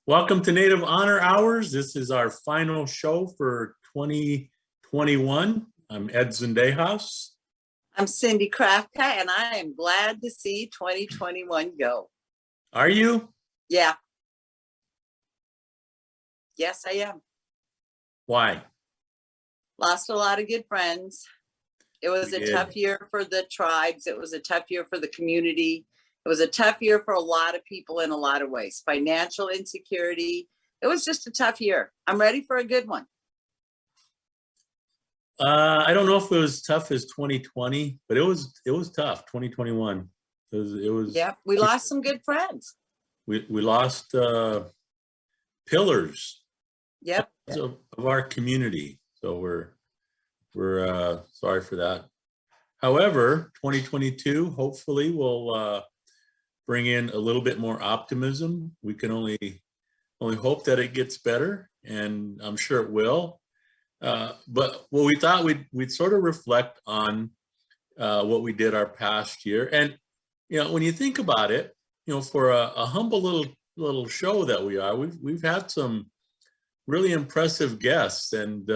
Welcome to Native Honor Hours. This is our final show for 2021. I'm Ed Zendejas. I'm Cindy Krafka, and I am glad to see 2021 go. Are you? Yeah. Yes, I am. Why? Lost a lot of good friends. It was a tough year for the tribes. It was a tough year for the community. It was a tough year for a lot of people in a lot of ways. Financial insecurity. It was just a tough year. I'm ready for a good one. I don't know if it was as tough as 2020, but it was tough. 2021. It was. Yeah, we lost some good friends. We lost pillars. Yep. Of our community. So we're sorry for that. However, 2022 hopefully will bring in a little bit more optimism. We can only hope that it gets better, and I'm sure it will. But what we thought we'd sort of reflect on what we did our past year. And when you think about it, for a humble little show that we are, we've had some really impressive guests, and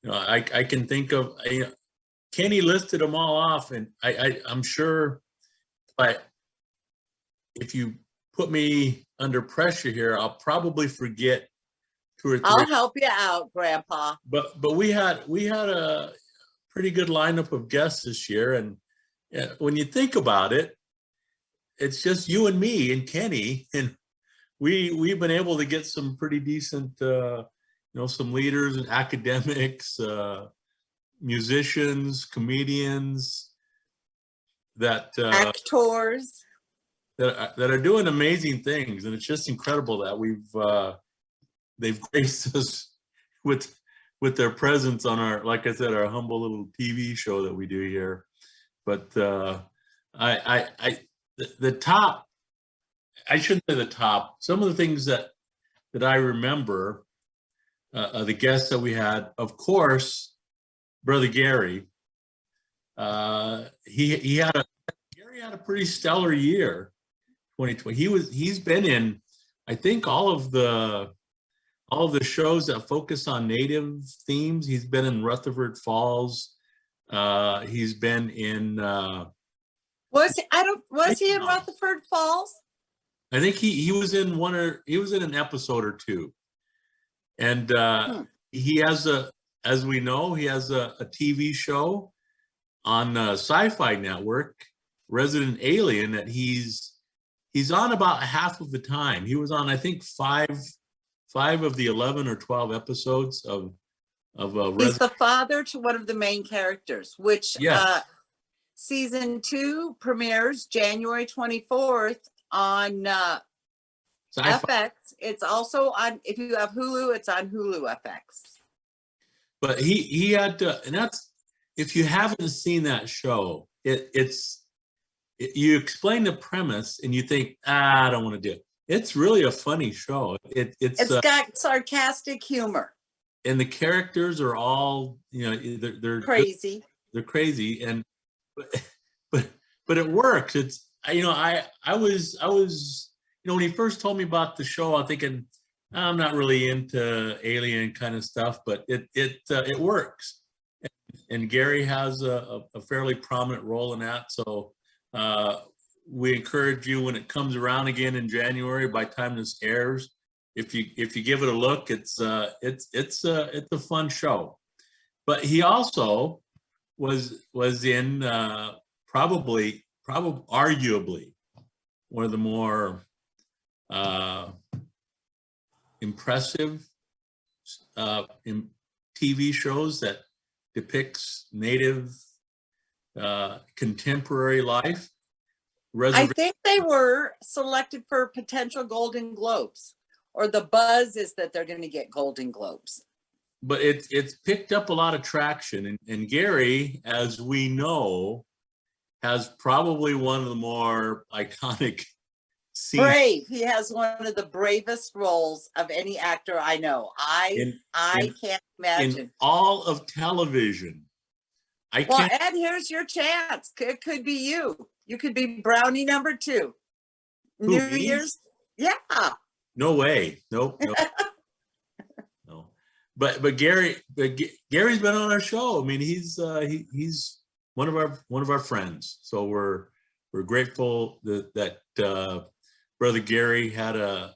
I can think of Kenny listed them all off, and I'm sure if you put me under pressure here, I'll probably forget two or three. I'll help you out, Grandpa. But we had a pretty good lineup of guests this year, and when you think about it, it's just you and me and Kenny, and we've been able to get some pretty decent, some leaders and academics, musicians, comedians, actors that are doing amazing things, and it's just incredible that they've graced us with their presence on our, like I said, our humble little TV show that we do here. But the top, I shouldn't say the top. Some of the things that I remember, the guests that we had, of course, Brother Gary. Gary had a pretty stellar year, 2020. He's been in, I think, all of the shows that focus on Native themes. He's been in Rutherford Falls. He's been in. Was he in Rutherford Falls? I think he was in an episode or two, and he has as we know, he has a TV show on Sci-Fi Network, Resident Alien, that he's on about half of the time. He was on, I think, five of the 11 or 12 episodes of He's the father to one of the main characters, which season 2 premieres January 24th on FX. It's also on, if you have Hulu, it's on Hulu FX. But he had to, and that's, if you haven't seen that show, you explain the premise and you think, I don't want to do it. It's really a funny show. It's got sarcastic humor, and the characters are all they're crazy. They're crazy, and but it works. It's I was when he first told me about the show, I'm thinking I'm not really into alien kind of stuff, but it works. And Gary has a fairly prominent role in that, so we encourage you, when it comes around again in January, by the time this airs, if you give it a look, it's a fun show. But he also was in probably arguably one of the more impressive TV shows that depicts Native contemporary life. I think they were selected for potential Golden Globes, or the buzz is that they're going to get Golden Globes. But it's picked up a lot of traction, and Gary, as we know, has probably one of the more iconic scenes. Brave. He has one of the bravest roles of any actor I know. I can't imagine. In all of television. Well, Ed, here's your chance. It could be you. You could be Brownie number 2. New Year's. Yeah. No way. Nope. Nope. No. But Gary's been on our show. I mean, he's one of our friends. So we're grateful that Brother Gary had a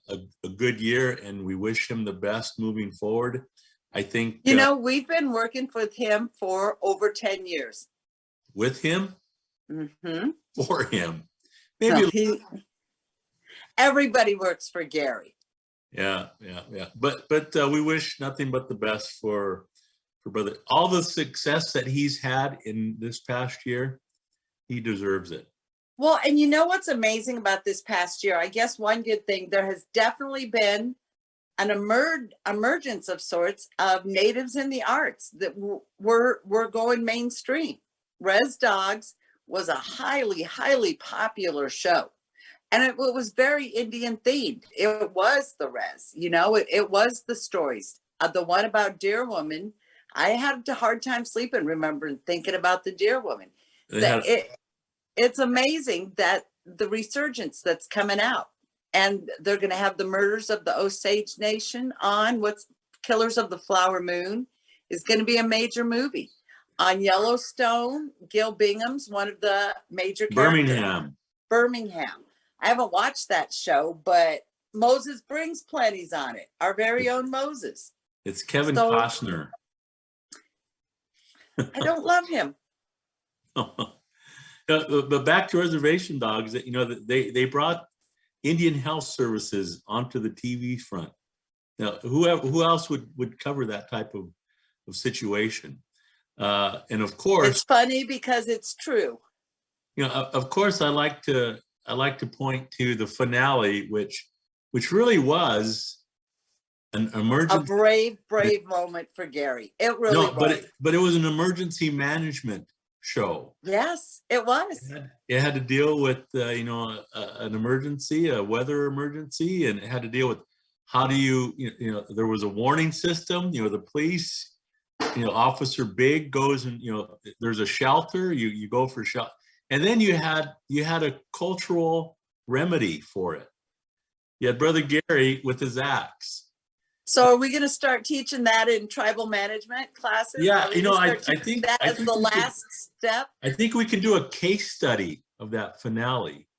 good year, and we wish him the best moving forward. I think we've been working with him for over 10 years. With him? Mm-hmm. For him. Maybe everybody works for Gary. Yeah. But we wish nothing but the best for Brother. All the success that he's had in this past year, he deserves it. Well, and you know what's amazing about this past year? I guess one good thing, there has definitely been an emergence of sorts of natives in the arts that were going mainstream. Res Dogs was a highly, highly popular show. And it was very Indian themed. It was the Res, it was the stories. The one about Deer Woman, I had a hard time sleeping, remembering thinking about the Deer Woman. It's amazing that the resurgence that's coming out. And they're going to have the Murders of the Osage Nation on. Killers of the Flower Moon is going to be a major movie. On Yellowstone, Gil Bingham's one of the major characters. Birmingham. I haven't watched that show, but Moses Brings plenty's on it. Our very own Moses. It's Kevin Costner. I don't love him. But back to Reservation Dogs, they brought Indian Health Services onto the TV front. Now, who else would cover that type of situation? And of course, it's funny because it's true. Of course, I like to point to the finale, which really was an emergency. A brave moment for Gary. It really was. But it was an emergency management show. Yes, it was. It had to deal with an emergency, a weather emergency, and it had to deal with how do you there was a warning system. The police, Officer Big goes and there's a shelter. You go for shelter, and then you had a cultural remedy for it. You had Brother Gary with his axe. So are we going to start teaching that in tribal management classes? Yeah, I think that is the last step. I think we can do a case study of that finale,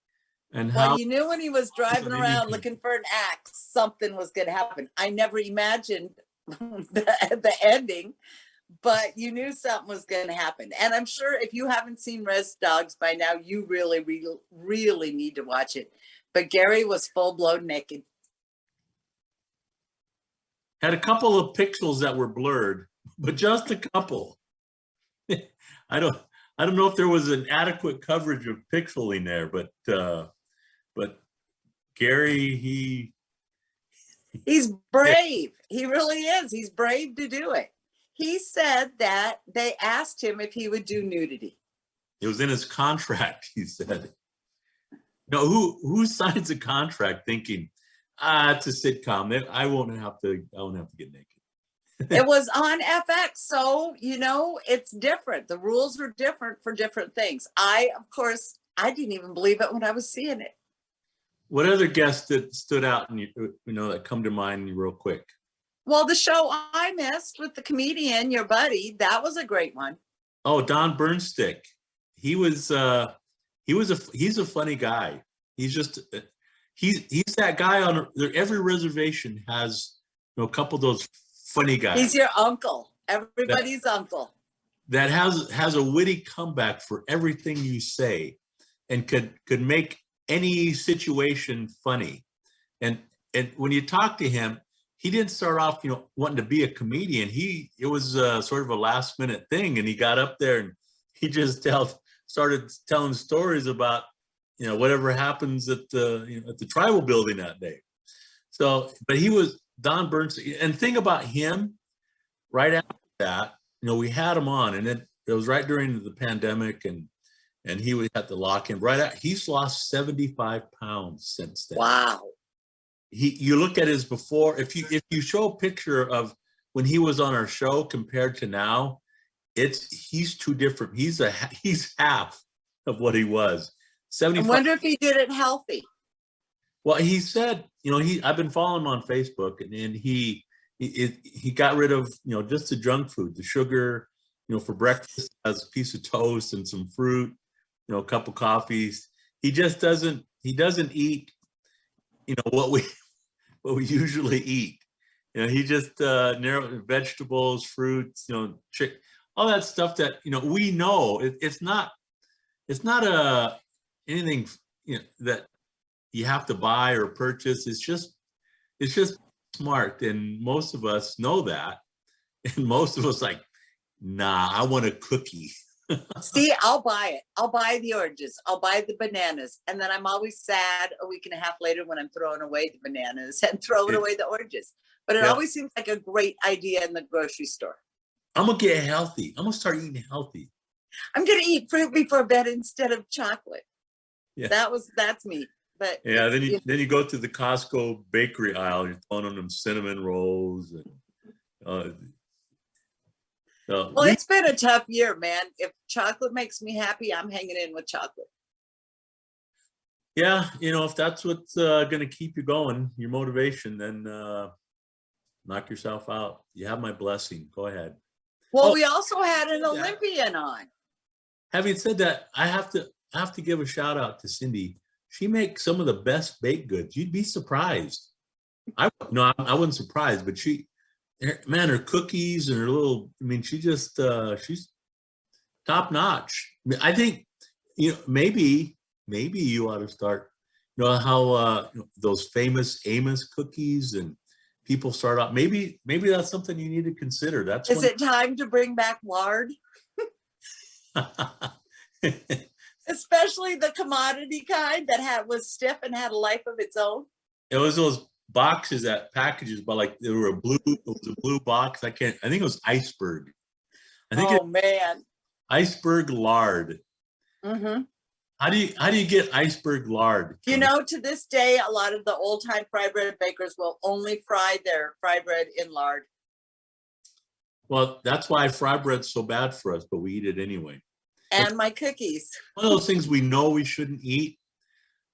and how. Well, you knew when he was driving around looking for an axe, something was going to happen. I never imagined the ending, but you knew something was going to happen. And I'm sure if you haven't seen Res Dogs by now, you really, really, really need to watch it. But Gary was full-blown naked. Had a couple of pixels that were blurred, but just a couple. I don't know if there was an adequate coverage of pixeling there, but Gary, he's brave. He really is. He's brave to do it. He said that they asked him if he would do nudity. It was in his contract, he said. No, who signs a contract thinking, it's a sitcom, I won't have to get naked. It was on FX, so it's different. The rules are different for different things. Of course, I didn't even believe it when I was seeing it. What other guests that stood out and that come to mind real quick? Well, the show I missed with the comedian, your buddy, that was a great one. Oh, Don Burnstick. He's a funny guy. He's that guy on every reservation has a couple of those funny guys. He's your uncle, everybody's uncle. That has a witty comeback for everything you say, and could make any situation funny. And when you talk to him, he didn't start off wanting to be a comedian. It was sort of a last minute thing, and he got up there and he just started telling stories about whatever happens at the tribal building that day. So, but he was Don Burns, and thing about him, right after that, we had him on, and it was right during the pandemic, and he was at the lock-in. He's lost 75 pounds since then. Wow. You look at his before. If you show a picture of when he was on our show compared to now, he's too different. He's half of what he was. 75. I wonder if he did it healthy. Well, he said, I've been following him on Facebook, and he got rid of, just the junk food, the sugar, for breakfast, has a piece of toast and some fruit, a couple coffees. He doesn't eat, what we usually eat. He just narrow vegetables, fruits, all that stuff that, we know it's not anything, that you have to buy or purchase. It's just smart. And most of us know that. And most of us like, nah, I want a cookie. See, I'll buy it. I'll buy the oranges. I'll buy the bananas. And then I'm always sad a week and a half later when I'm throwing away the bananas and throwing away the oranges. But it always seems like a great idea in the grocery store. I'm going to get healthy. I'm going to start eating healthy. I'm going to eat fruit before bed instead of chocolate. Yeah. That's me. But yeah, then you go to the Costco bakery aisle, you're throwing on them cinnamon rolls. And well, it's been a tough year, man. If chocolate makes me happy, I'm hanging in with chocolate. Yeah, if that's what's going to keep you going, your motivation, then knock yourself out. You have my blessing. Go ahead. Well, we also had an Olympian on. Having said that, I have to give a shout out to Cindy. She makes some of the best baked goods. You'd be surprised. I wasn't surprised, but her cookies and her little, she's top notch. I think, maybe you ought to start, how those famous Amos cookies, and people start out, maybe that's something you need to consider. Is it time to bring back lard? Especially the commodity kind that was stiff and had a life of its own. It was those boxes, packages, but like it was a blue box. I think it was iceberg. Man. Iceberg lard. Mm-hmm. How do you get iceberg lard? To this day, a lot of the old time fry bread bakers will only fry their fry bread in lard. Well, that's why fry bread's so bad for us, but we eat it anyway. And my cookies. One of those things we know we shouldn't eat,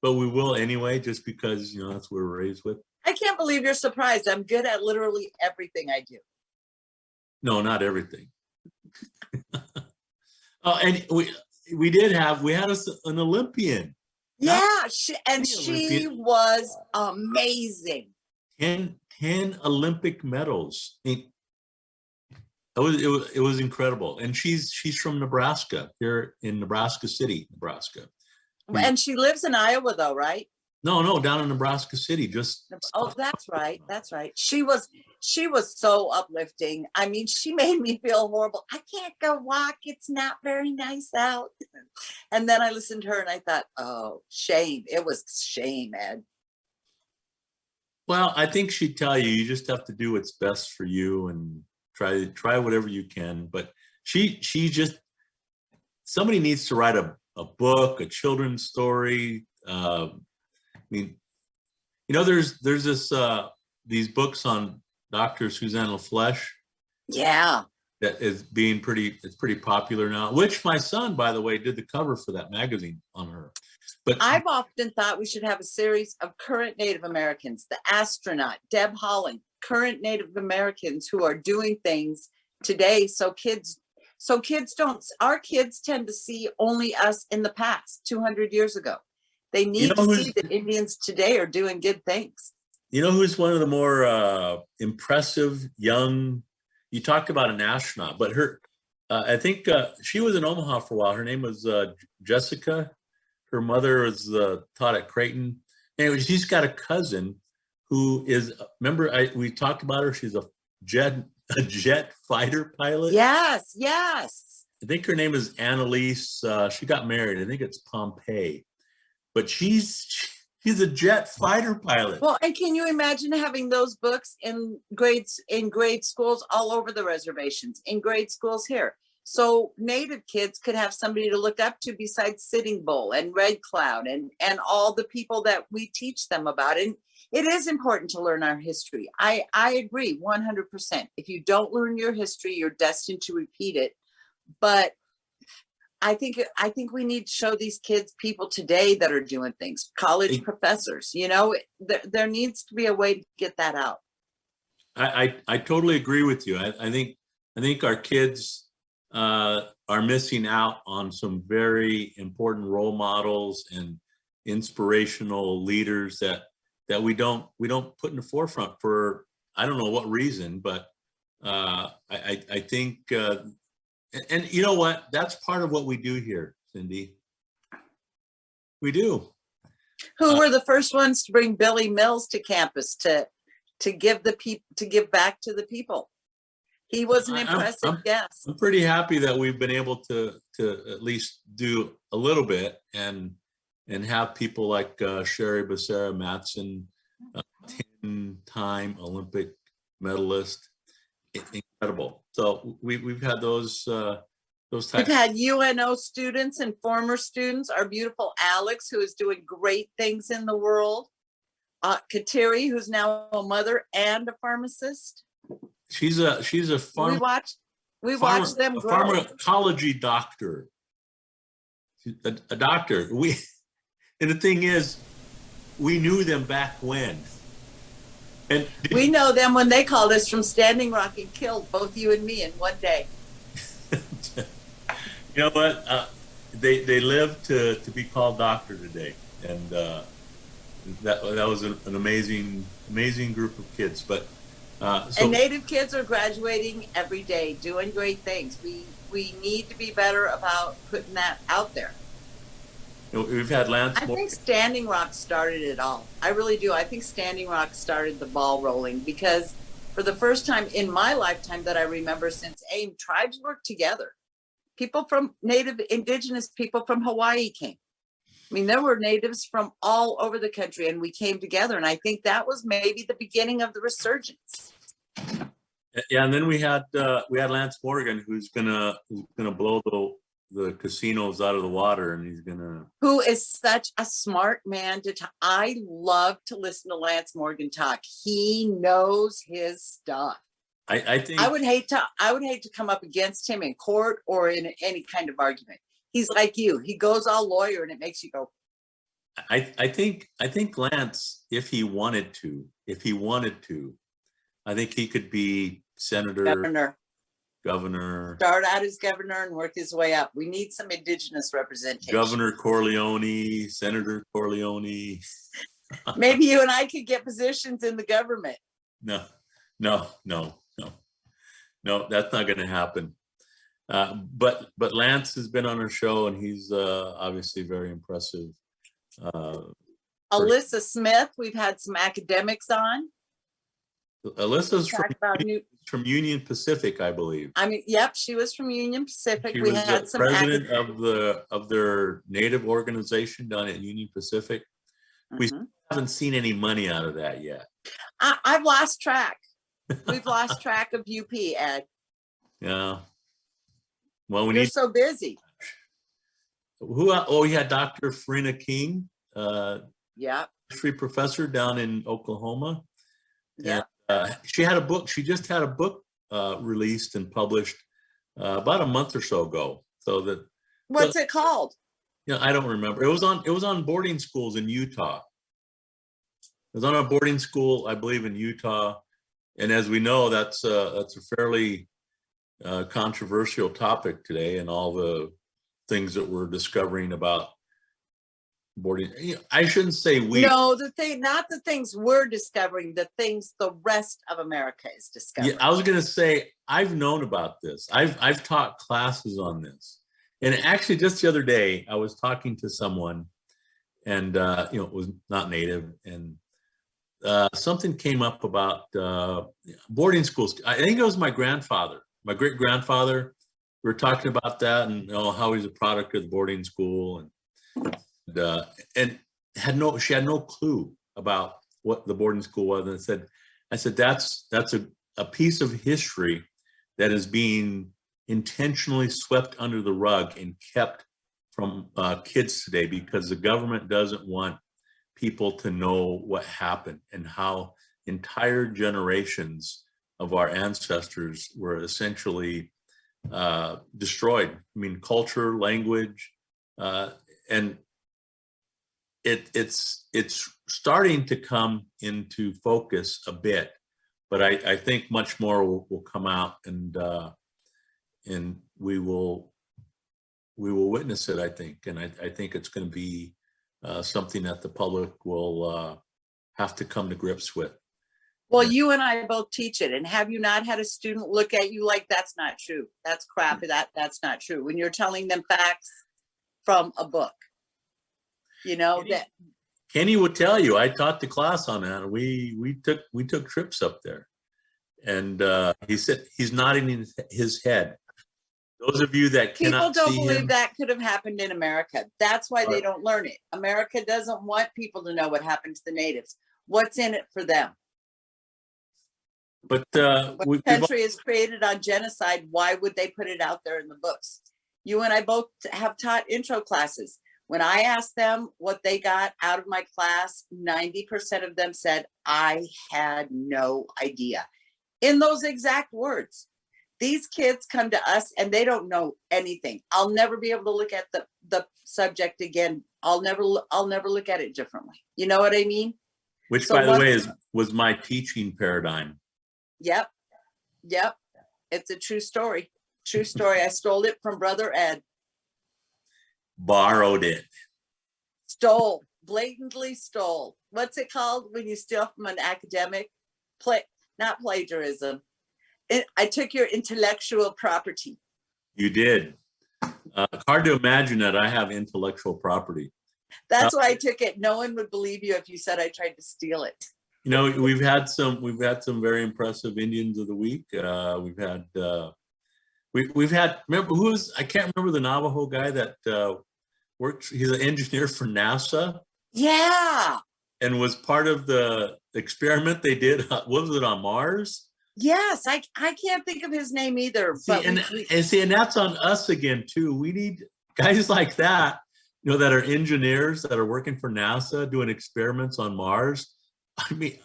but we will anyway, just because, that's what we're raised with. I can't believe you're surprised. I'm good at literally everything I do. No, not everything. And we had an Olympian. Yeah, she was amazing. 10 Olympic medals. It was incredible. And she's from Nebraska, here in Nebraska City, Nebraska. And she lives in Iowa though, right? No, down in Nebraska City. That's right. She was so uplifting. She made me feel horrible. I can't go walk. It's not very nice out. And then I listened to her and I thought, oh, shame. It was shame, Ed. Well, I think she'd tell you just have to do what's best for you and try whatever you can. But somebody needs to write a book, a children's story. There's these books on Dr. Suzanne LaFleche. Yeah. That is it's pretty popular now, which my son, by the way, did the cover for that magazine on her. But I've often thought we should have a series of current Native Americans, the astronaut, Deb Holland, current Native Americans who are doing things today. Our kids tend to see only us in the past, 200 years ago. They need to see that Indians today are doing good things. Who's one of the more impressive young, you talked about an astronaut, but I think she was in Omaha for a while. Her name was Jessica. Her mother was taught at Creighton. Anyway, she's got a cousin who is, we talked about her. She's a jet fighter pilot. Yes. I think her name is Annalise. She got married. I think it's Pompeii. But she's a jet fighter pilot. Well, and can you imagine having those books in grade schools all over the reservations, in grade schools here? So Native kids could have somebody to look up to besides Sitting Bull and Red Cloud and all the people that we teach them about. And it is important to learn our history. I agree 100%. If you don't learn your history, you're destined to repeat it. But I think we need to show these kids people today that are doing things, college professors, you know, there needs to be a way to get that out. I totally agree with you. I think our kids are missing out on some very important role models and inspirational leaders that we don't put in the forefront for I don't know what reason, but I think and you know what? That's part of what we do here, Cindy. We do. Who were the first ones to bring Billy Mills to campus to give back to the people? He was an impressive guest. I'm pretty happy that we've been able to at least do a little bit and have people like Sherry Becerra Matson, 10-time Olympic medalist. Incredible. So we've had those types. We've had UNO students and former students. Our beautiful Alex, who is doing great things in the world. Kateri, who's now a mother and a pharmacist. She's a We watched them grow. A pharmacology doctor. A doctor. And the thing is, we knew them back when. And we know them when they called us from Standing Rock and killed both you and me in one day. You know what? They live to be called doctor today, and that was an amazing group of kids. But and Native kids are graduating every day, doing great things. We need to be better about putting that out there. We've had Lance. I think Standing Rock started it all. I really do. I think Standing Rock started the ball rolling because for the first time in my lifetime that I remember since AIM, tribes worked together. People from indigenous people from Hawaii came. I mean, there were natives from all over the country and we came together. And I think that was maybe the beginning of the resurgence. Yeah. And then we had Lance Morgan, who's gonna blow the casinos out of the water, and he's gonna. Who is such a smart man to talk. I love to listen to Lance Morgan talk. He knows his stuff. I think I would hate to come up against him in court or in any kind of argument. He's like you. He goes all lawyer, and it makes you go. I think Lance, if he wanted to, I think he could be senator. Governor. Start out as governor and work his way up. We need some indigenous representation. Governor Corleone, Senator Corleone. Maybe you and I could get positions in the government. No, that's not going to happen. But Lance has been on our show, and he's obviously very impressive. Alyssa Smith, we've had some academics on. Alyssa's from Union Pacific, I believe. I mean, yep, she was from Union Pacific. We had some president of their native organization down at Union Pacific. We haven't seen any money out of that yet. I've lost track. We've lost track of UP, Ed. Yeah. Well, You're so busy. We had Dr. Farina King, yeah, history professor down in Oklahoma. Yeah. She had a book. She just had a book released and published about a month or so ago. So what's it called? Yeah, I don't remember. It was on boarding schools in Utah. It was on a boarding school, I believe, in Utah. And as we know, that's a fairly controversial topic today, and all the things that we're discovering about boarding. I shouldn't say we. No, not the things we're discovering, the things the rest of America is discovering. Yeah, I was going to say, I've known about this. I've taught classes on this. And actually just the other day, I was talking to someone, and it was not native, and something came up about boarding schools. I think it was my grandfather, my great-grandfather. We were talking about that, and how he's a product of the boarding school, and she had no clue about what the boarding school was. And I said that's a piece of history that is being intentionally swept under the rug and kept from kids today, because the government doesn't want people to know what happened and how entire generations of our ancestors were essentially destroyed. I mean, culture, language, and it's starting to come into focus a bit, but I think much more will come out, and we will witness it, I think. And I think it's going to be something that the public will have to come to grips with. Well, you and I both teach it, and have you not had a student look at you like, that's not true, that's crap, that's not true, when you're telling them facts from a book? You know, that Kenny would tell you, I taught the class on that. We took trips up there, and he said he's nodding his head. Those of you that cannot people don't see believe him, that could have happened in America. That's why they don't learn it. America doesn't want people to know what happened to the natives. What's in it for them? but the country is created on genocide. Why would they put it out there in the books? You and I both have taught intro classes. When I asked them what they got out of my class, 90% of them said, I had no idea. In those exact words. These kids come to us and they don't know anything. I'll never be able to look at the subject again. I'll never look at it differently. You know what I mean? Which, so by the way, was my teaching paradigm. Yep. It's a true story. True story. I stole it from Brother Ed. Borrowed it. Stole. Blatantly stole. What's it called when you steal from an academic? Not plagiarism. I took your intellectual property. You did. Hard to imagine that I have intellectual property. That's why I took it. No one would believe you if you said I tried to steal it. You know, we've had some very impressive Indians of the week. We've had, remember I can't remember the Navajo guy that works, he's an engineer for NASA. Yeah. And was part of the experiment they did, was it on Mars? Yes, I can't think of his name either. See, but and that's on us again too. We need guys like that, you know, that are engineers that are working for NASA doing experiments on Mars. I mean,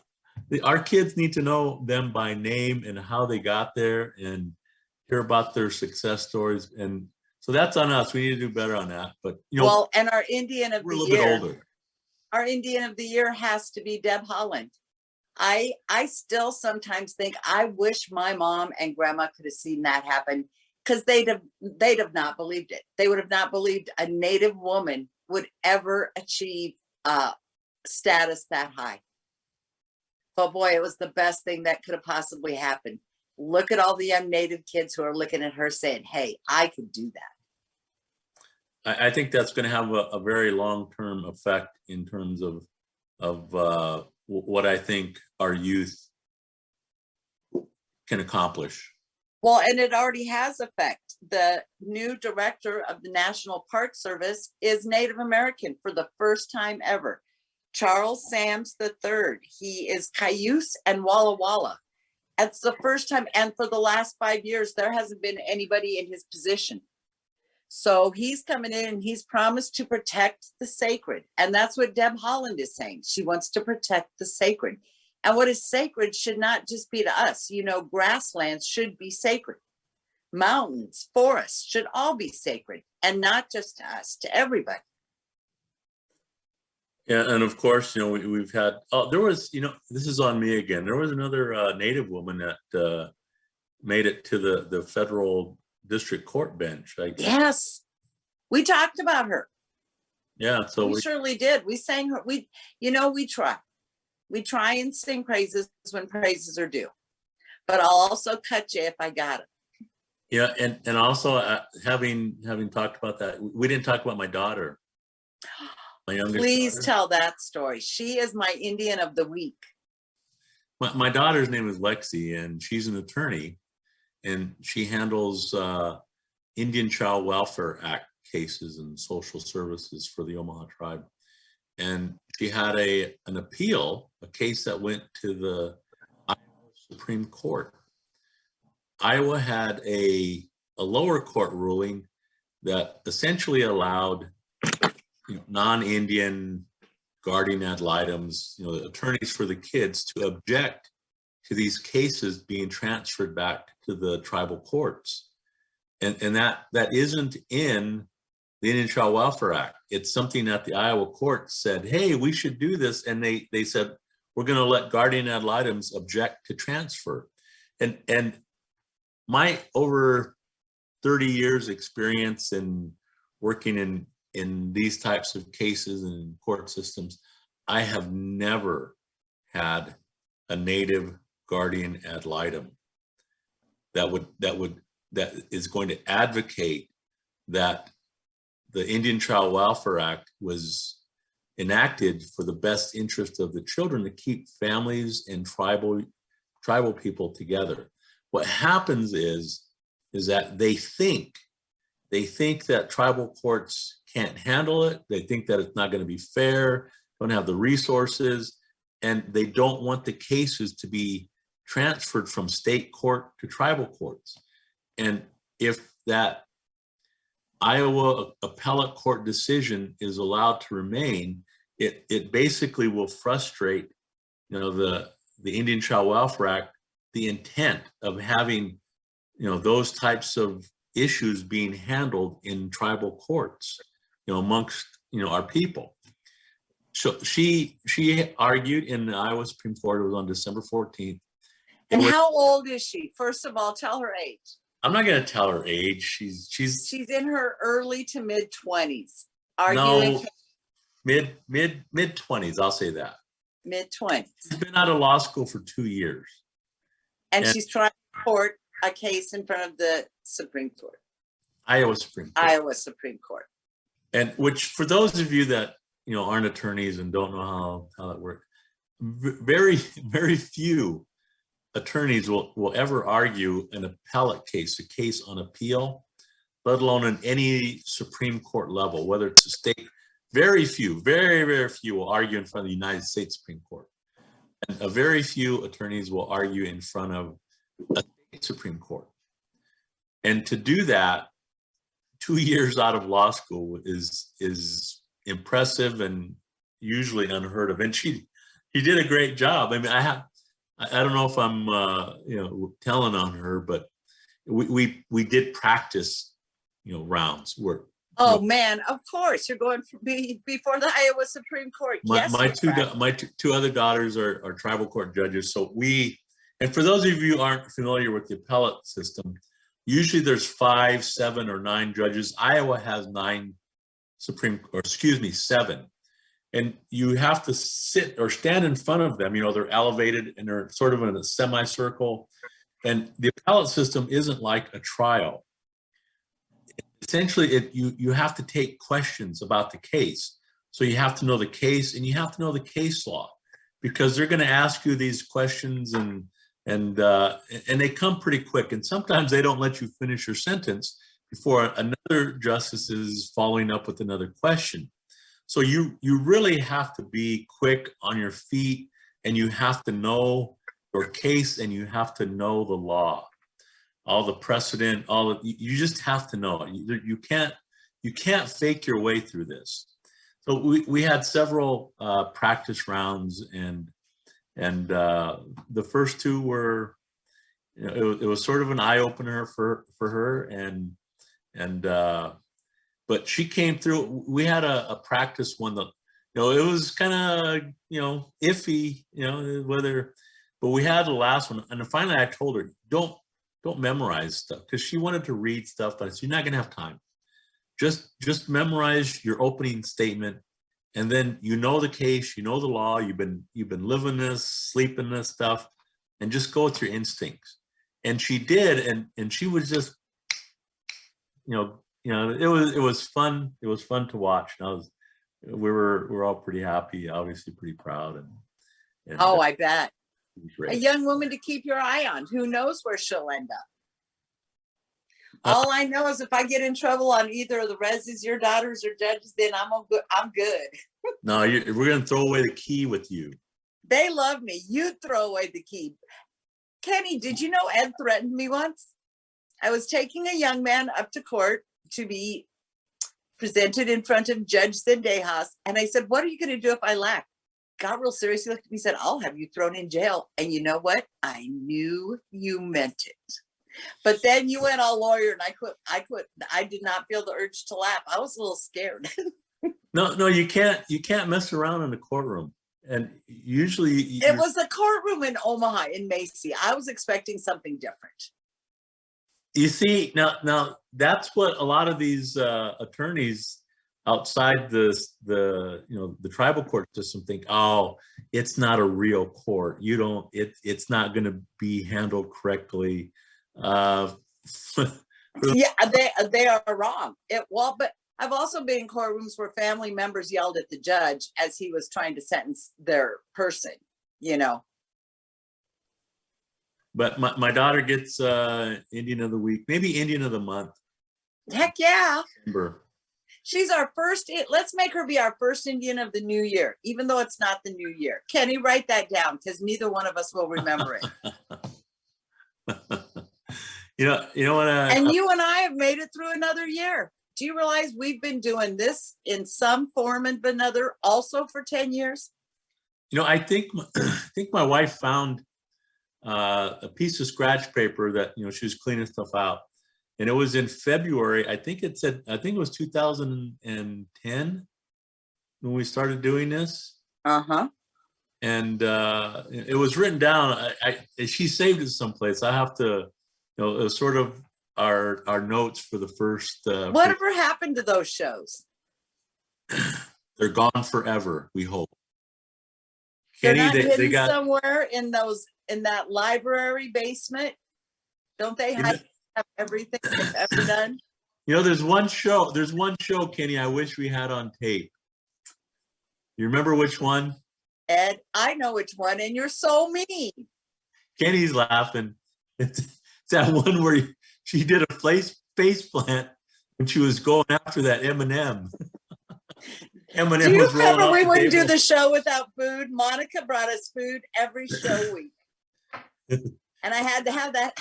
our kids need to know them by name and how they got there and hear about their success stories. And so that's on us. We need to do better on that. But you know, well, and our Indian of the year, we're a little bit older. Our Indian of the year has to be Deb Holland. I still sometimes think I wish my mom and grandma could have seen that happen, because they'd have not believed it. They would have not believed a Native woman would ever achieve status that high. But boy, it was the best thing that could have possibly happened. Look at all the young Native kids who are looking at her saying, hey, I could do that. I think that's going to have a very long-term effect in terms of what I think our youth can accomplish. Well, and it already has effect. The new director of the National Park Service is Native American for the first time ever. Charles Sams III. He is Cayuse and Walla Walla. It's the first time, and for the last 5 years, there hasn't been anybody in his position. So he's coming in and he's promised to protect the sacred. And that's what Deb Holland is saying. She wants to protect the sacred. And what is sacred should not just be to us. You know, grasslands should be sacred. Mountains, forests should all be sacred, and not just to us, to everybody. Yeah, and of course, you know, we've had, there was, you know, this is on me again. There was another Native woman that made it to the federal district court bench. Yes, we talked about her. Yeah, so we surely did. We sang her. We try. We try and sing praises when praises are due. But I'll also cut you if I got it. Yeah, and also having talked about that, we didn't talk about my daughter. My youngest Please daughter. Tell that story. She is my Indian of the week. My daughter's name is Lexi, and she's an attorney, and she handles Indian Child Welfare Act cases and social services for the Omaha tribe. And she had an appeal, a case that went to the Iowa Supreme Court. Iowa had a lower court ruling that essentially allowed non-Indian guardian ad litems, attorneys for the kids, to object to these cases being transferred back to the tribal courts. And that isn't in the Indian Child Welfare Act. It's something that the Iowa court said, hey, we should do this. And they said, we're going to let guardian ad litems object to transfer. And my over 30 years experience in working in these types of cases and court systems, I have never had a native guardian ad litem that is going to advocate that the Indian Child Welfare Act was enacted for the best interest of the children, to keep families and tribal people together. What happens is that they think that tribal courts can't handle it. They think that it's not going to be fair, don't have the resources, and they don't want the cases to be transferred from state court to tribal courts. And if that Iowa appellate court decision is allowed to remain, it basically will frustrate, the Indian Child Welfare Act, the intent of having, those types of issues being handled in tribal courts, amongst, our people. So she argued in the Iowa Supreme Court. It was on December 14th. And how old is she? First of all, tell her age. I'm not going to tell her age. She's in her early to mid 20s. Arguing. No, mid 20s. I'll say that. Mid 20s. She's been out of law school for 2 years. And she's trying to court a case in front of the Supreme Court. Iowa Supreme Court. Iowa Supreme Court. And which, for those of you that aren't attorneys and don't know how that works, very, very few attorneys will ever argue an appellate case, a case on appeal, let alone in any Supreme Court level, whether it's a state. Very few, very, very few will argue in front of the United States Supreme Court. And a very few attorneys will argue in front of a state Supreme Court. And to do that 2 years out of law school is impressive and usually unheard of. And she did a great job. I mean, I don't know if I'm telling on her, but we did practice rounds where. Oh man, of course you're going before the Iowa Supreme Court. My two other daughters are tribal court judges. So and for those of you who aren't familiar with the appellate system, usually there's 5, 7, or 9 judges. Iowa has 7. And you have to sit or stand in front of them. They're elevated and they're sort of in a semicircle. And the appellate system isn't like a trial. Essentially, you have to take questions about the case. So you have to know the case and you have to know the case law, because they're going to ask you these questions and they come pretty quick. And sometimes they don't let you finish your sentence before another justice is following up with another question. So you really have to be quick on your feet, and you have to know your case, and you have to know the law, all the precedent, you just have to know it. You can't fake your way through this. So we had several practice rounds, and the first 2 were, it was sort of an eye opener for her, but she came through. We had a practice one that, it was kind of, iffy, whether, but we had the last one. And finally I told her, don't memorize stuff, because she wanted to read stuff, but I said, you're not going to have time. Just memorize your opening statement. And then the case, the law, you've been living this, sleeping this stuff, and just go with your instincts. And she did, and she was just, it was fun. It was fun to watch. And we were all pretty happy, obviously pretty proud. And I bet. A young woman to keep your eye on. Who knows where she'll end up? All I know is if I get in trouble on either of the resis, your daughters or judges, then I'm good. No, we're going to throw away the key with you. They love me. You throw away the key. Kenny, did you know Ed threatened me once? I was taking a young man up to court to be presented in front of Judge Zendejas. And I said, what are you going to do if I laugh? Got real serious. He looked at me and said, I'll have you thrown in jail. And you know what? I knew you meant it. But then you went all lawyer, and I did not feel the urge to laugh. I was a little scared. No, you can't mess around in the courtroom. And usually it was the courtroom in Omaha in Macy. I was expecting something different. You see, now that's what a lot of these attorneys outside the tribal court system think. Oh, it's not a real court. It's not going to be handled correctly. Yeah, they are wrong. But I've also been in courtrooms where family members yelled at the judge as he was trying to sentence their person, But my daughter gets Indian of the Week, maybe Indian of the Month. Heck yeah. December. She's our first. Let's make her be our first Indian of the new year, even though it's not the new year. Kenny, write that down because neither one of us will remember it. You know what? And you and I have made it through another year. Do you realize we've been doing this in some form and another also for 10 years? I think my wife found a piece of scratch paper that she was cleaning stuff out, and it was in February. I think it was 2010 when we started doing this. And it was written down. She saved it someplace. I have to, it was sort of our notes for the first. Whatever happened to those shows? They're gone forever. We hope. They're not hidden somewhere in that library basement. Don't they have everything they've ever done? There's one show, Kenny, I wish we had on tape. You remember which one? Ed, I know which one, and you're so mean. Kenny's laughing. It's that one where she did a face plant when she was going after that M&M. M&M do you was rolling remember we wouldn't table. do the show without food? Monica brought us food every show week. And I had to have that.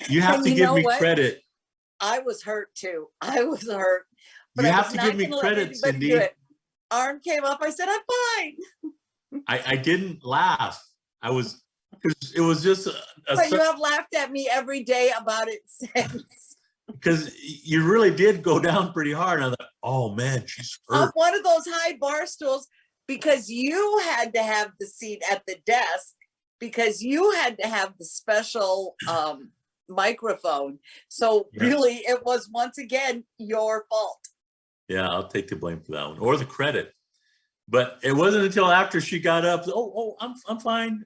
You have to give me credit. I was hurt too. I was hurt. But you have to give me credit, Cindy. Arm came up. I said, I'm fine. I didn't laugh. Because it was just but you have laughed at me every day about it since. Because you really did go down pretty hard. I thought, oh man, she's hurt. Off one of those high bar stools because you had to have the seat at the desk because you had to have the special microphone. So really, it was once again your fault. Yeah, I'll take the blame for that one or the credit. But it wasn't until after she got up. I'm fine.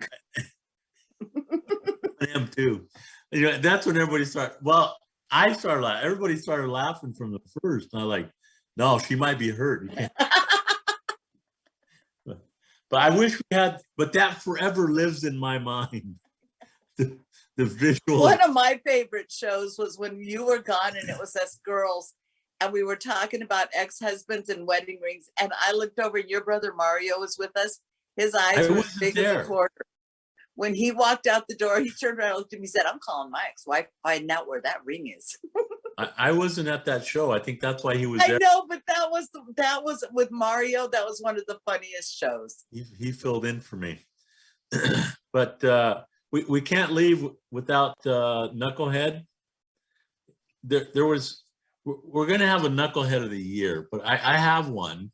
I am too. That's when everybody started. Well, I started laughing. Everybody started laughing from the first. And I was like, no, she might be hurt. But I wish we had. But that forever lives in my mind. The visual. One of my favorite shows was when you were gone, and it was us girls. And we were talking about ex-husbands and wedding rings. And I looked over, and your brother Mario was with us. His eyes were as big as a quarter. When he walked out the door, he turned around and looked at me and said, I'm calling my ex-wife, find out where that ring is. I wasn't at that show. I think that's why he was there. I know, but that was with Mario. That was one of the funniest shows. He filled in for me. But we can't leave without Knucklehead. We're going to have a Knucklehead of the Year, but I have one.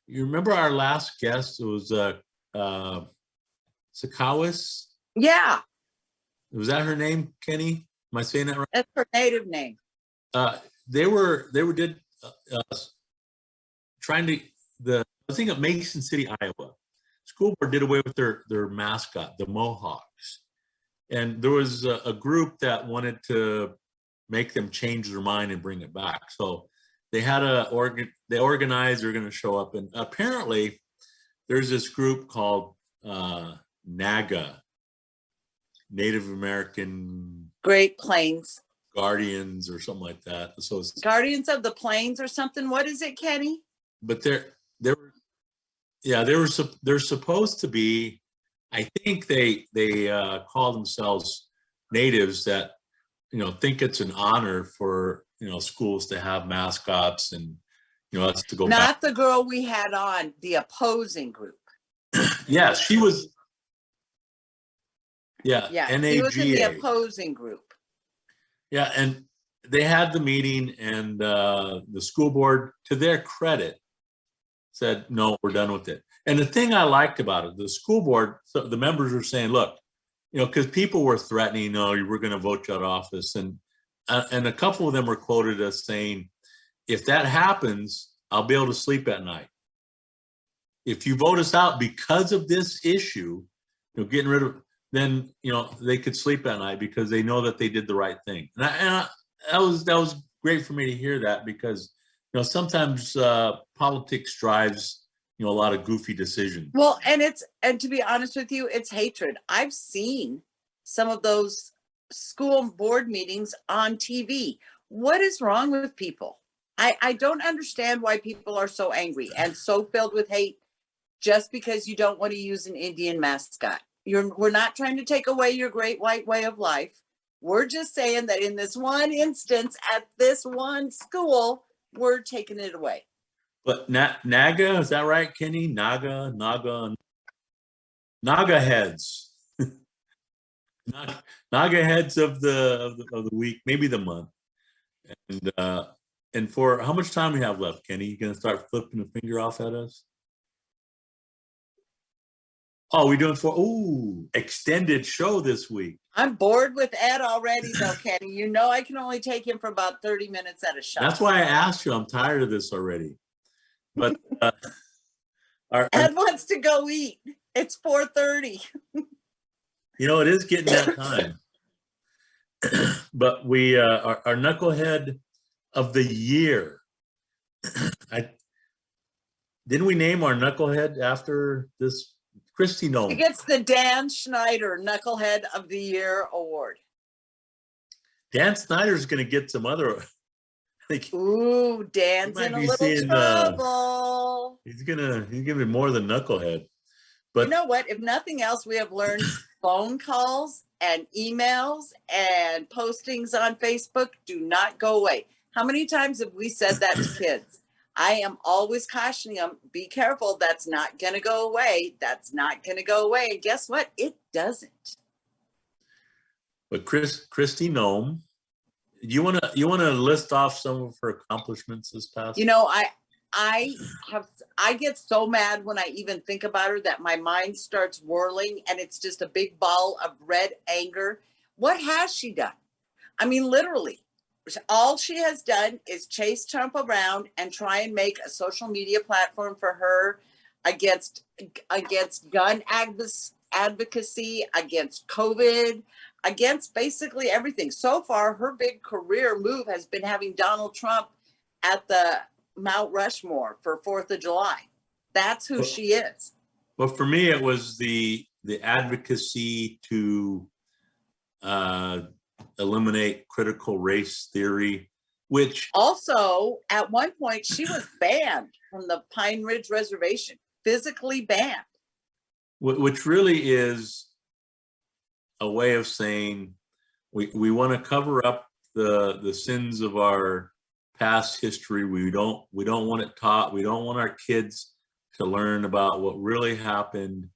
You remember our last guest? It was Sakawis? Yeah. Was that her name, Kenny? Am I saying that right? That's her native name. I think of Mason City, Iowa. School board did away with their mascot, the Mohawks. And there was a group that wanted to make them change their mind and bring it back. So they had they organized, they're going to show up. And apparently there's this group called NAGA, Native American Great Plains Guardians or something like that. So it's Guardians of the Plains or something. What is it, Kenny? But they're supposed to be. I think they call themselves natives that think it's an honor for schools to have mascots and us to go. Not back. The girl we had on, the opposing group. Yeah, she was. Yeah, Yeah, NHH. he was in the opposing group. Yeah, and they had the meeting, and the school board, to their credit, said, no, we're done with it. And the thing I liked about it, the school board, so the members were saying, look, because people were threatening, no, we're going to vote you out of office. And a couple of them were quoted as saying, if that happens, I'll be able to sleep at night. If you vote us out because of this issue, getting rid of, then, they could sleep at night because they know that they did the right thing. And that was great for me to hear that, because, sometimes politics drives, a lot of goofy decisions. Well, and to be honest with you, it's hatred. I've seen some of those school board meetings on TV. What is wrong with people? I don't understand why people are so angry and so filled with hate just because you don't want to use an Indian mascot. We're not trying to take away your great white way of life. We're just saying that in this one instance at this one school, we're taking it away. But Naga, is that right, Kenny? Naga heads. Naga heads of the week, maybe the month. And for how much time we have left, Kenny? You gonna start flipping the finger off at us? Oh, we're doing extended show this week. I'm bored with Ed already, though, Kenny. I can only take him for about 30 minutes at a shot. That's why I asked you. I'm tired of this already. But Ed wants to go eat. It's 4:30. It is getting that time. But we our knucklehead of the year. Didn't we name our knucklehead after this? Christy Nolan. He gets the Dan Schneider Knucklehead of the Year award. Dan Snyder's going to get some other. Ooh, Dan's in a little trouble. He's giving more than knucklehead. But you know what? If nothing else, we have learned phone calls and emails and postings on Facebook do not go away. How many times have we said that to kids? I am always cautioning them, be careful, that's not going to go away. That's not going to go away. And guess what? It doesn't. But Christy Nome, you want to list off some of her accomplishments this past? I get so mad when I even think about her that my mind starts whirling and it's just a big ball of red anger. What has she done? I mean, literally. All she has done is chase Trump around and try and make a social media platform for her against gun advocacy, against COVID, against basically everything. So far, her big career move has been having Donald Trump at the Mount Rushmore for 4th of July. That's who she is. Well, for me, it was the advocacy to eliminate critical race theory, which also at one point she was banned from the Pine Ridge Reservation, physically banned. Which really is a way of saying we want to cover up the sins of our past history. We don't want it taught. We don't want our kids to learn about what really happened,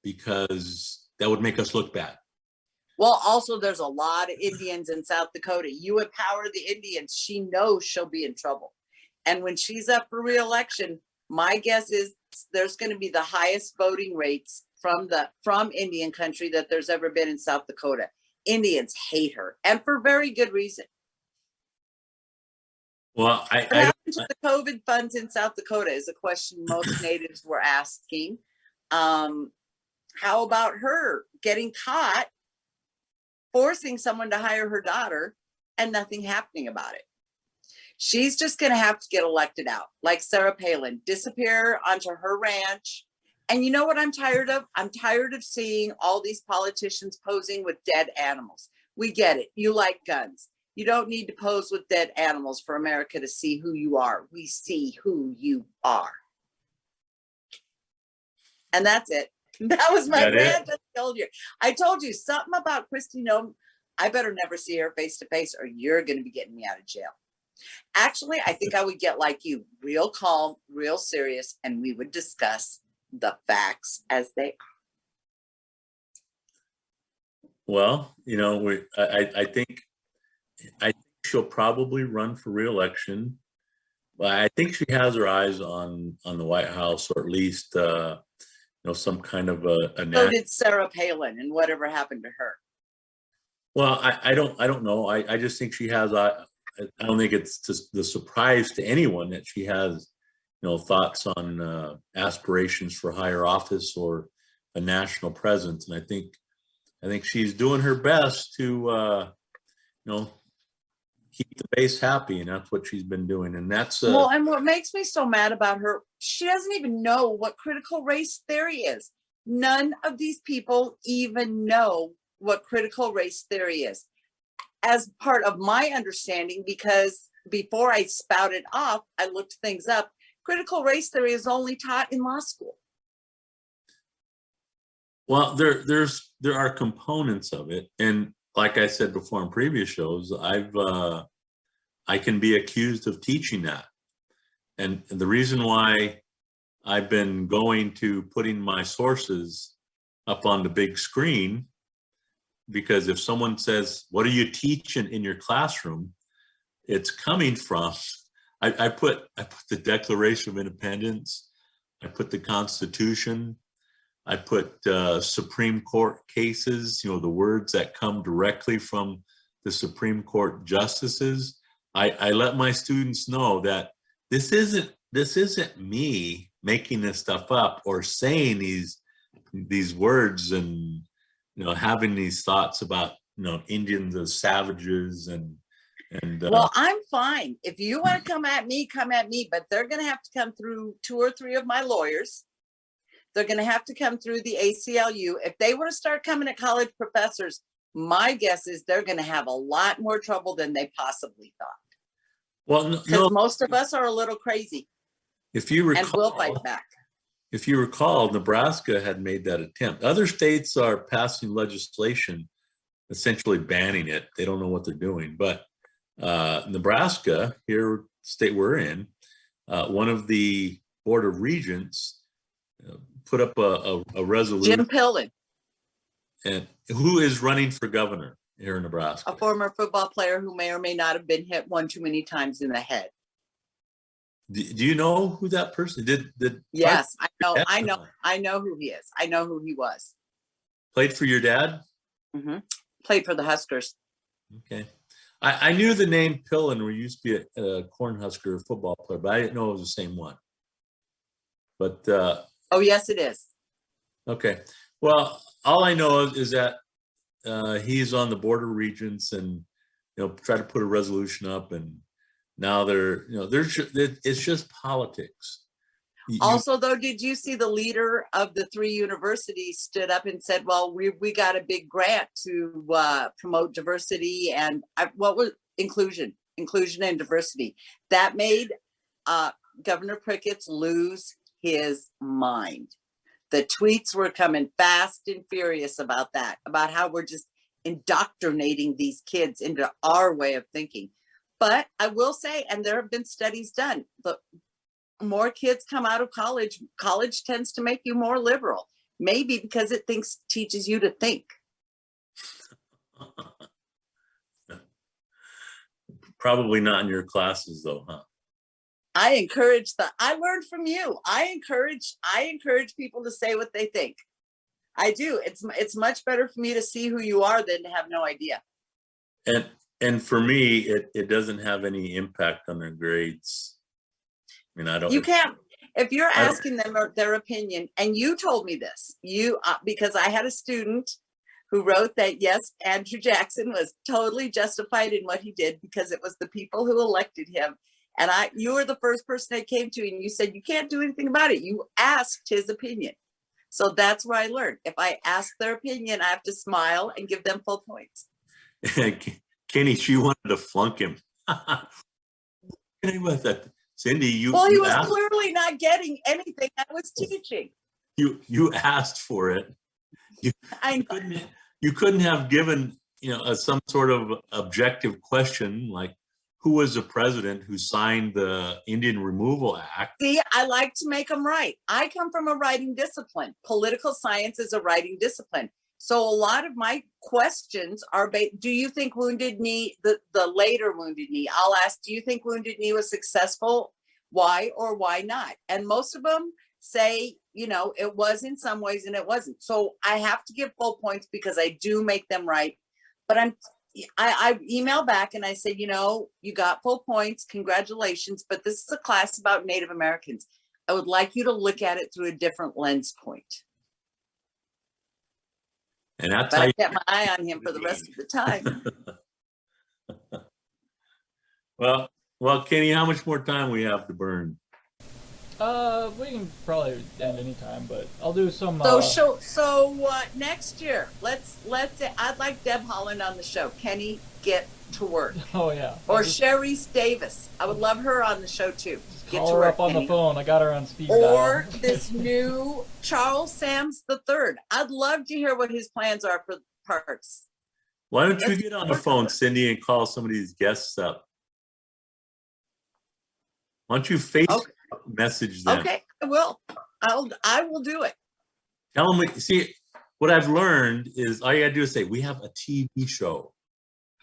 because that would make us look bad. Well, also, there's a lot of Indians in South Dakota. You empower the Indians, she knows she'll be in trouble. And when she's up for re-election, my guess is there's going to be the highest voting rates from Indian country that there's ever been in South Dakota. Indians hate her, and for very good reason. Well, what happened to the COVID funds in South Dakota is a question most natives were asking. How about her getting caught forcing someone to hire her daughter and nothing happening about it? She's just going to have to get elected out, like Sarah Palin, disappear onto her ranch. And you know what I'm tired of? I'm tired of seeing all these politicians posing with dead animals. We get it. You like guns. You don't need to pose with dead animals for America to see who you are. We see who you are. And that's it. That was my rant. I told you something about Christy Nome. I better never see her face to face or you're going to be getting me out of jail. Actually, I think I would get like you, real calm, real serious, and we would discuss the facts as they are. Well, you know, I think she'll probably run for reelection. But I think she has her eyes on the White House, or at least you know, some kind of a So did Sarah Palin, and whatever happened to her? Well, I don't know. I just think she has. I don't think it's just the surprise to anyone that she has, you know, thoughts on aspirations for higher office or a national presence. And I think she's doing her best to, you know, keep the base happy, and that's what she's been doing. And that's Well, and what makes me so mad about her, she doesn't even know what critical race theory is. None of these people even know what critical race theory is. As part of my understanding, because before I spouted off, I looked things up. Critical race theory is only taught in law school. well, there are components of it, and like I said before in previous shows, I can be accused of teaching that. And the reason why I've been going to putting my sources up on the big screen, because if someone says, what are you teaching in your classroom? It's coming from, I put the Declaration of Independence, I put the Constitution, I put Supreme Court cases, you know, the words that come directly from the Supreme Court justices. I let my students know that this isn't me making this stuff up or saying these words and, you know, having these thoughts about, you know, Indians as savages and well, I'm fine. If you want to come at me, but they're going to have to come through 2 or 3 of my lawyers. They're going to have to come through the ACLU. If they want to start coming at college professors, my guess is they're going to have a lot more trouble than they possibly thought. well, because most of us are a little crazy. If you recall, and we'll fight back. If you recall, Nebraska had made that attempt. Other states are passing legislation essentially banning it. They don't know what they're doing, but Nebraska, here, state we're in, one of the Board of Regents put up a resolution. Jim Pillen. And who is running for governor here in Nebraska? A former football player who may or may not have been hit one too many times in the head. Do you know who that person did? Yes, I know who he is. I know who he was. Played for your dad? Mm-hmm. Played for the Huskers. Okay. I knew the name Pillen, who used to be a Cornhusker football player, but I didn't know it was the same one. But oh, yes, it is. Okay. Well, all I know is that he's on the Board of Regents, and try to put a resolution up, and now it's just politics. Also, though, did you see the leader of the 3 universities stood up and said, well, we got a big grant to promote diversity and what was inclusion and diversity. That made Governor Prickett's lose his mind. The tweets were coming fast and furious about that, about how we're just indoctrinating these kids into our way of thinking. But I will say, and there have been studies done, the more kids come out of college tends to make you more liberal, maybe because it teaches you to think. Probably not in your classes though, huh? I learned from you. I encourage people to say what they think. I do. It's much better for me to see who you are than to have no idea. And for me, it doesn't have any impact on their grades. I mean, I don't. You can't. If you're asking them their opinion, and you told me this, because I had a student who wrote that yes, Andrew Jackson was totally justified in what he did because it was the people who elected him. And you were the first person I came to, and you said you can't do anything about it. You asked his opinion. So that's where I learned. If I ask their opinion, I have to smile and give them full points. Kenny, she wanted to flunk him. Cindy, he was clearly not getting anything I was teaching. You asked for it. You couldn't have given some sort of objective question like, who was the president who signed the Indian Removal Act? See, I like to make them right. I come from a writing discipline. Political science is a writing discipline. So a lot of my questions are, do you think Wounded Knee, the later Wounded Knee, I'll ask, do you think Wounded Knee was successful? Why or why not? And most of them say, you know, it was in some ways and it wasn't. So I have to give full points because I do make them right. But I email back and I say, you know, you got full points, congratulations, but this is a class about Native Americans. I would like you to look at it through a different lens point. And that's but how I kept my eye on him for the rest of the time. Well, Kenny, how much more time we have to burn? We can probably end any time, but I'll do some. So next year, let's. I'd like Deb Holland on the show. Kenny, get to work. Oh yeah. Or Sharice Davis. I would love her on the show too. Get call to her work, up on Kenny. The phone. I got her on speed dial. Or this new Charles Sams III. I'd love to hear what his plans are for parks. Why don't you get on the phone, Cindy, and call some of these guests up? Why don't you message them? Okay, I will. I will do it. Tell them. See, what I've learned is all you gotta do is say, we have a TV show.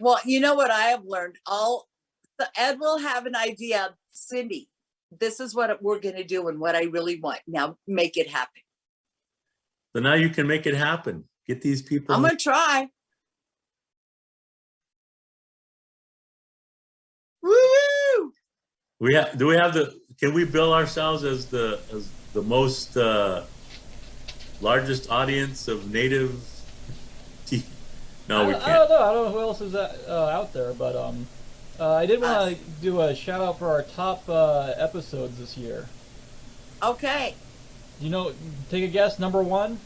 Well, you know what I have learned? Ed will have an idea. Cindy, this is what we're going to do and what I really want. Now make it happen. So now you can make it happen. Get these people. I'm going to try. Woo! Can we bill ourselves as the most largest audience of Native TV? No, we can't. I don't know who else is out there, but I did want to do a shout out for our top episodes this year. Okay. You know, take a guess. Number 1.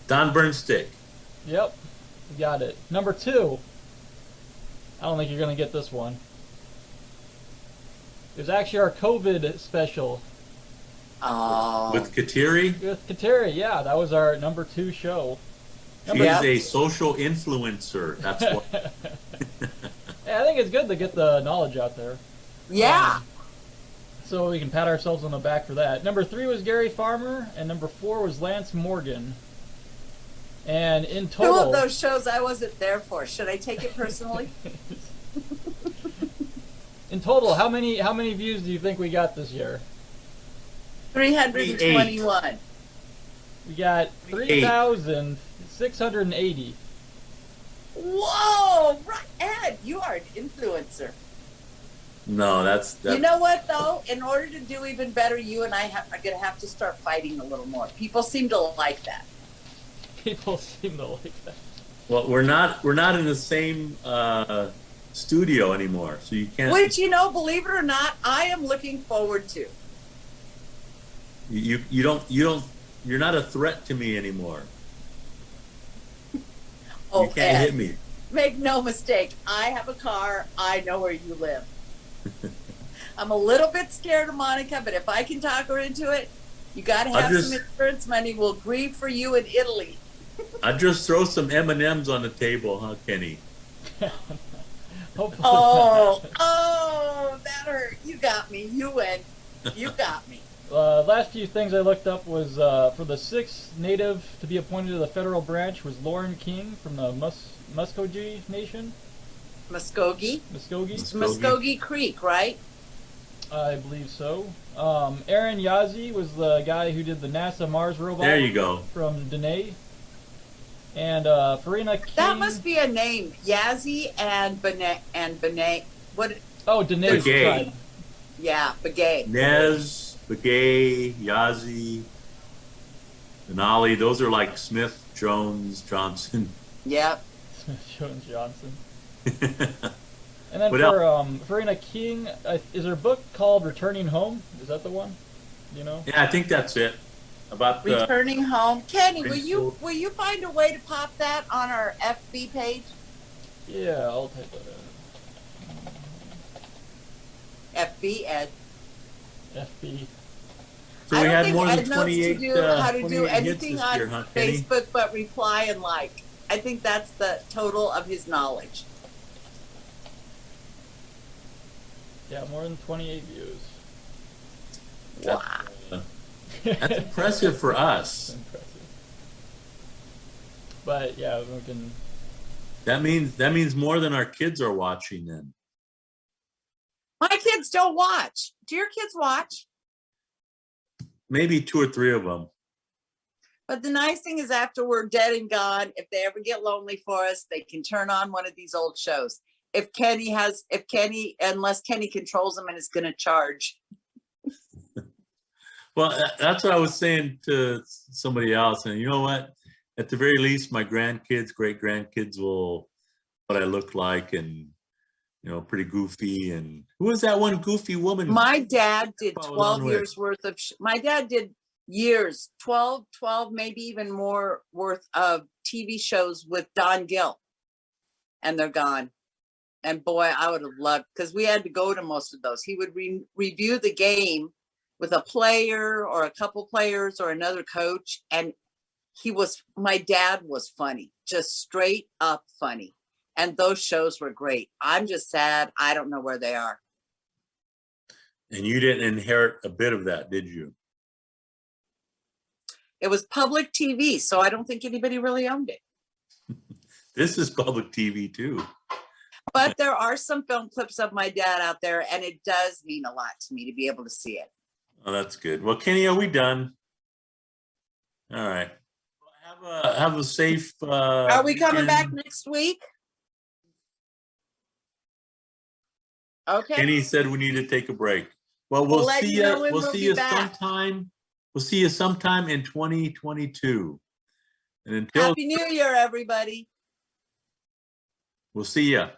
Don Burnstick. Yep, you got it. Number 2. I don't think you're gonna get this one. It was actually our COVID special. Oh. With Kateri? With Kateri, yeah, that was our number 2 show. She is a social influencer. That's what. Yeah, I think it's good to get the knowledge out there. Yeah. So we can pat ourselves on the back for that. Number 3 was Gary Farmer, and number 4 was Lance Morgan. And in total, 2 of those shows I wasn't there for. Should I take it personally? In total, how many views do you think we got this year? 321. We got 3,680. Whoa! Right, Ed, you are an influencer. No, that's. You know what though? In order to do even better, you and I are going to have to start fighting a little more. People seem to like that. People seem to like that. Well, we're not in the same studio anymore, so you can't. Which, you know, believe it or not, I am looking forward to. You're not a threat to me anymore. Oh, you can't hit me. Make no mistake. I have a car. I know where you live. I'm a little bit scared of Monica, but if I can talk her into it, you got to have some insurance money. We'll grieve for you in Italy. I'd just throw some M&Ms on the table, huh, Kenny? Oh, that hurt. You got me. You win. You got me. Last few things I looked up was for the 6th native to be appointed to the federal branch was Lauren King from the Muskogee Nation. Muskogee? Muskogee Creek, right? I believe so. Aaron Yazzie was the guy who did the NASA Mars robot. There you go. From Dene. And Farina King. That must be a name. Yazzie and Benet. What? Oh, Dene's tribe. Yeah, Begay. Nez, Begay, Yazzie, Denali. Those are like Smith, Jones, Johnson. Yep. Smith, Jones, Johnson. And then for Farina King, is her book called Returning Home? Is that the one? You know? Yeah, I think that's it. About Returning Home. Kenny, will you find a way to pop that on our FB page? Yeah, I'll type that in. FB, Ed. FB. So we had more than 28 how to do anything on year, huh, Facebook but reply and like. I think that's the total of his knowledge. Yeah, more than 28 views. Wow. That's impressive for us. But yeah, we can. That means more than our kids are watching then. My kids don't watch. Do your kids watch? Maybe 2 or 3 of them. But the nice thing is after we're dead and gone, if they ever get lonely for us, they can turn on one of these old shows. Unless Kenny controls them and is going to charge. Well, that's what I was saying to somebody else. And you know what? At the very least, my grandkids, great grandkids will what I look like, and pretty goofy. And who was that one goofy woman? My dad did 12 years worth of, my dad did years, 12, maybe even more worth of TV shows with Don Gill. And they're gone. And boy, I would have loved, because we had to go to most of those. He would review the game with a player or a couple players or another coach. And my dad was funny, just straight up funny. And those shows were great. I'm just sad I don't know where they are. And you didn't inherit a bit of that, did you? It was public TV, so I don't think anybody really owned it. This is public TV too. But there are some film clips of my dad out there, and it does mean a lot to me to be able to see it. Oh, that's good. Well, Kenny, are we done? All right. Have a safe. Are we coming weekend. back next week? Okay. Kenny said we need to take a break. Well, we'll see you. We'll see you sometime. We'll see you sometime in 2022. And until Happy New Year, everybody. We'll see ya.